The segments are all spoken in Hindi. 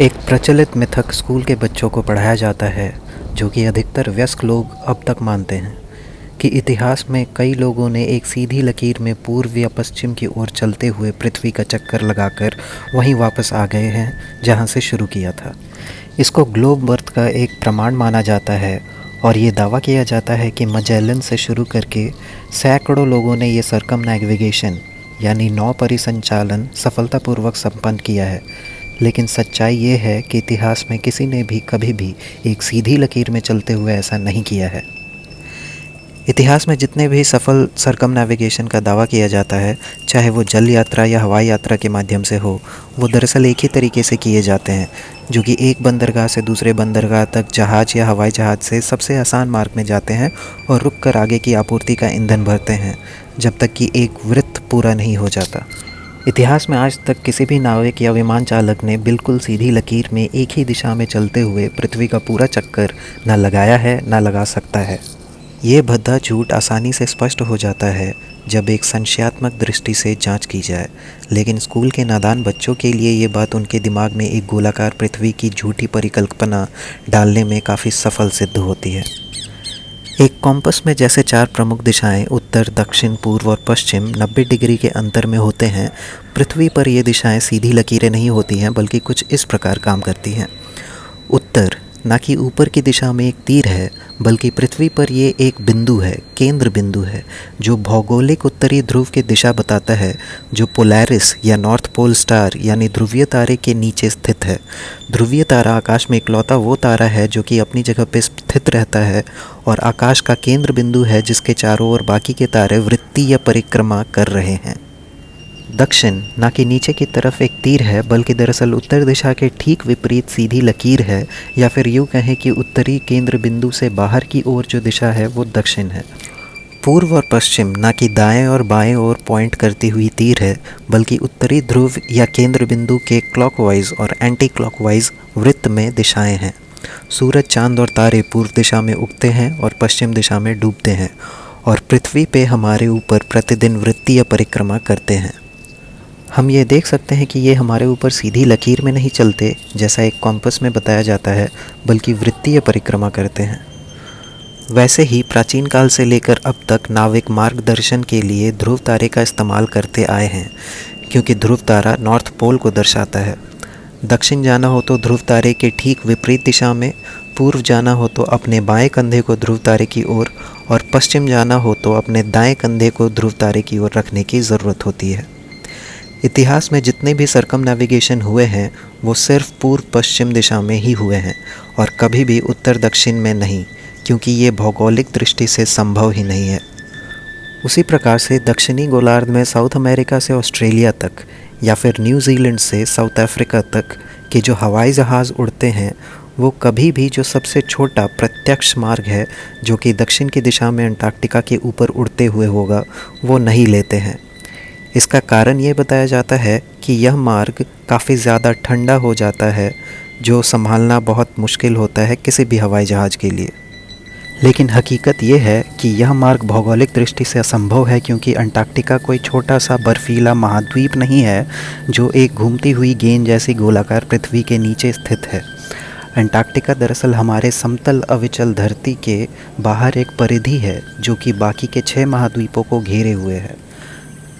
एक प्रचलित मिथक स्कूल के बच्चों को पढ़ाया जाता है, जो कि अधिकतर वयस्क लोग अब तक मानते हैं, कि इतिहास में कई लोगों ने एक सीधी लकीर में पूर्व या पश्चिम की ओर चलते हुए पृथ्वी का चक्कर लगाकर वहीं वापस आ गए हैं जहां से शुरू किया था। इसको ग्लोब बर्थ का एक प्रमाण माना जाता है और ये दावा किया जाता है कि मजेलन से शुरू करके सैकड़ों लोगों ने ये सर्कमनैविगेशन यानी नौ परिसंचालन सफलतापूर्वक संपन्न किया है। लेकिन सच्चाई ये है कि इतिहास में किसी ने भी कभी भी एक सीधी लकीर में चलते हुए ऐसा नहीं किया है। इतिहास में जितने भी सफल सर्कमनैविगेशन का दावा किया जाता है, चाहे वो जल यात्रा या हवाई यात्रा के माध्यम से हो, वो दरअसल एक ही तरीके से किए जाते हैं, जो कि एक बंदरगाह से दूसरे बंदरगाह तक जहाज़ या हवाई जहाज़ से सबसे आसान मार्ग में जाते हैं और रुक कर आगे की आपूर्ति का ईंधन भरते हैं, जब तक कि एक वृत्त पूरा नहीं हो जाता। इतिहास में आज तक किसी भी नाविक या विमान चालक ने बिल्कुल सीधी लकीर में एक ही दिशा में चलते हुए पृथ्वी का पूरा चक्कर न लगाया है न लगा सकता है। ये भद्दा झूठ आसानी से स्पष्ट हो जाता है जब एक संशयात्मक दृष्टि से जांच की जाए, लेकिन स्कूल के नादान बच्चों के लिए ये बात उनके दिमाग में एक गोलाकार पृथ्वी की झूठी परिकल्पना डालने में काफ़ी सफल सिद्ध होती है। एक कॉम्पस में जैसे चार प्रमुख दिशाएं उत्तर, दक्षिण, पूर्व और पश्चिम 90 डिग्री के अंतर में होते हैं, पृथ्वी पर ये दिशाएं सीधी लकीरें नहीं होती हैं, बल्कि कुछ इस प्रकार काम करती हैं। उत्तर ना कि ऊपर की दिशा में एक तीर है, बल्कि पृथ्वी पर ये एक बिंदु है, केंद्र बिंदु है, जो भौगोलिक उत्तरी ध्रुव की दिशा बताता है, जो पोलैरिस या नॉर्थ पोल स्टार यानी ध्रुवीय तारे के नीचे स्थित है। ध्रुवीय तारा आकाश में इकलौता वो तारा है जो कि अपनी जगह पर स्थित रहता है और आकाश का केंद्र बिंदु है, जिसके चारों ओर बाकी के तारे वृत्तीय परिक्रमा कर रहे हैं। दक्षिण ना कि नीचे की तरफ एक तीर है, बल्कि दरअसल उत्तर दिशा के ठीक विपरीत सीधी लकीर है, या फिर यूँ कहें कि उत्तरी केंद्र बिंदु से बाहर की ओर जो दिशा है वो दक्षिण है। पूर्व और पश्चिम ना कि दाएं और बाएं ओर पॉइंट करती हुई तीर है, बल्कि उत्तरी ध्रुव या केंद्र बिंदु के क्लॉकवाइज और एंटी क्लॉकवाइज वृत्त में दिशाएं हैं। सूरज, चांद और तारे पूर्व दिशा में उगते हैं और पश्चिम दिशा में डूबते हैं, और पृथ्वी पे हमारे ऊपर प्रतिदिन वृत्तीय परिक्रमा करते हैं। हम ये देख सकते हैं कि ये हमारे ऊपर सीधी लकीर में नहीं चलते जैसा एक कॉम्पस में बताया जाता है, बल्कि वृत्तीय परिक्रमा करते हैं। वैसे ही प्राचीन काल से लेकर अब तक नाविक मार्गदर्शन के लिए ध्रुव तारे का इस्तेमाल करते आए हैं, क्योंकि ध्रुव तारा नॉर्थ पोल को दर्शाता है। दक्षिण जाना हो तो ध्रुव तारे के ठीक विपरीत दिशा में, पूर्व जाना हो तो अपने बाएं कंधे को ध्रुव तारे की ओर, और पश्चिम जाना हो तो अपने दाएं कंधे को ध्रुव तारे की ओर रखने की ज़रूरत होती है। इतिहास में जितने भी सर्कमनैविगेशन हुए हैं वो सिर्फ पूर्व पश्चिम दिशा में ही हुए हैं और कभी भी उत्तर दक्षिण में नहीं, क्योंकि ये भौगोलिक दृष्टि से संभव ही नहीं है। उसी प्रकार से दक्षिणी गोलार्ध में साउथ अमेरिका से ऑस्ट्रेलिया तक या फिर न्यूजीलैंड से साउथ अफ्रीका तक के जो हवाई जहाज़ उड़ते हैं, वो कभी भी जो सबसे छोटा प्रत्यक्ष मार्ग है जो कि दक्षिण की दिशा में अंटार्कटिका के ऊपर उड़ते हुए होगा, वो नहीं लेते हैं। इसका कारण ये बताया जाता है कि यह मार्ग काफ़ी ज़्यादा ठंडा हो जाता है, जो संभालना बहुत मुश्किल होता है किसी भी हवाई जहाज़ के लिए। लेकिन हकीकत ये है कि यह मार्ग भौगोलिक दृष्टि से असंभव है, क्योंकि अंटार्कटिका कोई छोटा सा बर्फीला महाद्वीप नहीं है जो एक घूमती हुई गेंद जैसी गोलाकार पृथ्वी के नीचे स्थित है। अंटार्कटिका दरअसल हमारे समतल अविचल धरती के बाहर एक परिधि है जो कि बाकी के 6 महाद्वीपों को घेरे हुए है।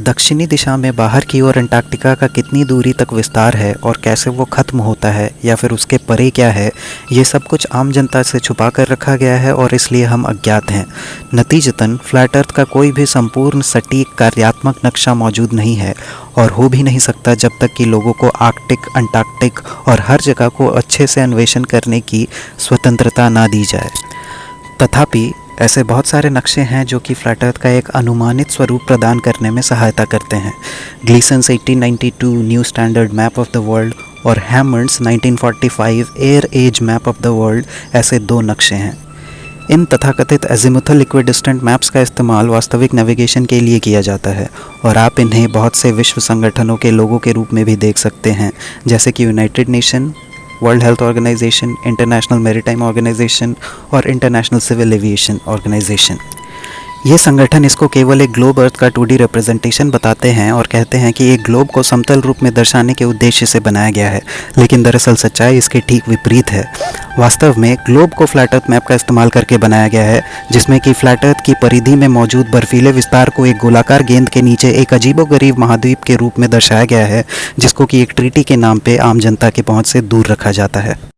दक्षिणी दिशा में बाहर की ओर अंटार्कटिका का कितनी दूरी तक विस्तार है और कैसे वो ख़त्म होता है या फिर उसके परे क्या है, ये सब कुछ आम जनता से छुपा कर रखा गया है और इसलिए हम अज्ञात हैं। नतीजतन फ्लैट अर्थ का कोई भी संपूर्ण सटीक कार्यात्मक नक्शा मौजूद नहीं है और हो भी नहीं सकता जब तक कि लोगों को आर्कटिक, अंटार्कटिक और हर जगह को अच्छे से अन्वेषण करने की स्वतंत्रता ना दी जाए। तथापि ऐसे बहुत सारे नक्शे हैं जो कि फ्लैट अर्थ का एक अनुमानित स्वरूप प्रदान करने में सहायता करते हैं। Gleason's 1892 new standard map of the world और Hammond's 1945 air age map of the world ऐसे 2 नक्शे हैं। इन तथाकथित एजिमुथल इक्विडिस्टेंट मैप्स का इस्तेमाल वास्तविक नेविगेशन के लिए किया जाता है और आप इन्हें बहुत से विश्व संगठनों के लोगों के रूप में भी देख सकते हैं, जैसे कि united nation, world health organisation, international maritime organisation और इंटरनेशनल सिविल एविएशन ऑर्गेनाइजेशन। ये संगठन इसको केवल एक ग्लोब अर्थ का 2D रिप्रेजेंटेशन बताते हैं और कहते हैं कि एक ग्लोब को समतल रूप में दर्शाने के उद्देश्य से बनाया गया है, लेकिन दरअसल सच्चाई इसके ठीक विपरीत है। वास्तव में ग्लोब को फ्लैट अर्थ मैप का इस्तेमाल करके बनाया गया है, जिसमें कि फ्लैट अर्थ की परिधि में मौजूद बर्फीले विस्तार को एक गोलाकार गेंद के नीचे एक अजीबोगरीब महाद्वीप के रूप में दर्शाया गया है, जिसको कि एक ट्रीटी के नाम पे आम जनता की पहुंच से दूर रखा जाता है।